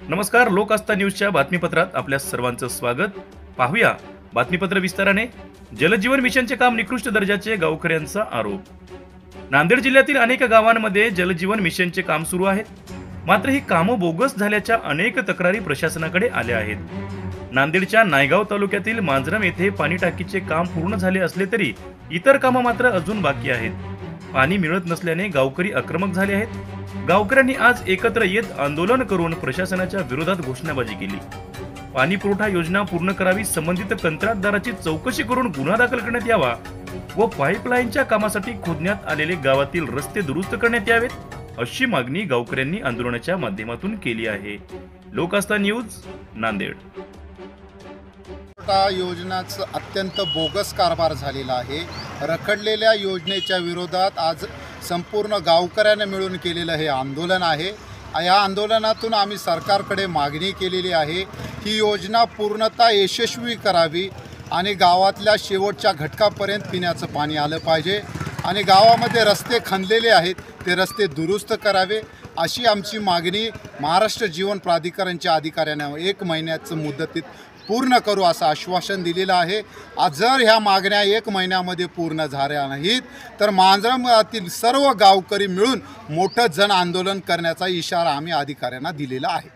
नमस्कार, लोक आस्था न्यूजच्या बातमीपत्रात आपल्या सर्वांचं स्वागत. पाहूया बातमीपत्र विस्ताराने. जलजीवन मिशनचे काम निकृष्ट दर्जाचे, गावकऱ्यांचा आरोप. नांदेड जिल्ह्यातील अनेक गावांमध्ये जलजीवन मिशनचे काम सुरू आहे. मात्र ही कामं बोगस झाल्याच्या अनेक तक्रारी प्रशासनाकडे आल्या आहेत. नांदेडच्या नायगाव तालुक्यातील मांजरम येथे पाणी टाकीचे काम पूर्ण झाले असले तरी इतर कामं मात्र अजून बाकी आहेत. पाणी मिळत नसल्याने गावकरी आक्रमक झाले आहेत. गावकऱ्यांनी आज एकत्र येत आंदोलन करून प्रशासनाच्या विरोधात घोषणाबाजी केली. पाणी पुरवठा योजना पूर्ण करावी, संबंधित कंत्राटदाराची चौकशी करून गुन्हा दाखल करण्यात यावा व पाईपलाईनच्या कामासाठी खोदण्यात आलेले गावातील रस्ते दुरुस्त करण्यात यावेत, अशी मागणी गावकऱ्यांनी आंदोलनाच्या माध्यमातून केली आहे. लोक आस्था न्यूज, नांदेड. योजनाचं अत्यंत बोगस कारभार झालेला आहे. रखडलेल्या योजनेच्या विरोधात आज संपूर्ण गावकऱ्यांना मिळून केलेलं हे आंदोलन आहे. या आंदोलनातून आम्ही सरकारकडे मागणी केलेली आहे की योजना पूर्णतः यशस्वी करावी आणि गावातल्या शेवटच्या घटकापर्यंत पिण्याचं पाणी आलं पाहिजे आणि गावामध्ये रस्ते खणलेले आहेत ते रस्ते दुरुस्त करावे, अशी आमची मागणी महाराष्ट्र जीवन प्राधिकरणच्या अधिकाऱ्यांना 1 महिन्याचं मुदतीत पूर्ण करू असं आश्वासन दिलेलं आहे. आज जर ह्या मागण्या 1 महिन्यामध्ये पूर्ण झाल्या नाहीत तर मांजरमतील सर्व गावकरी मिळून मोठं जन आंदोलन करण्याचा इशारा आम्ही अधिकाऱ्यांना दिलेला आहे.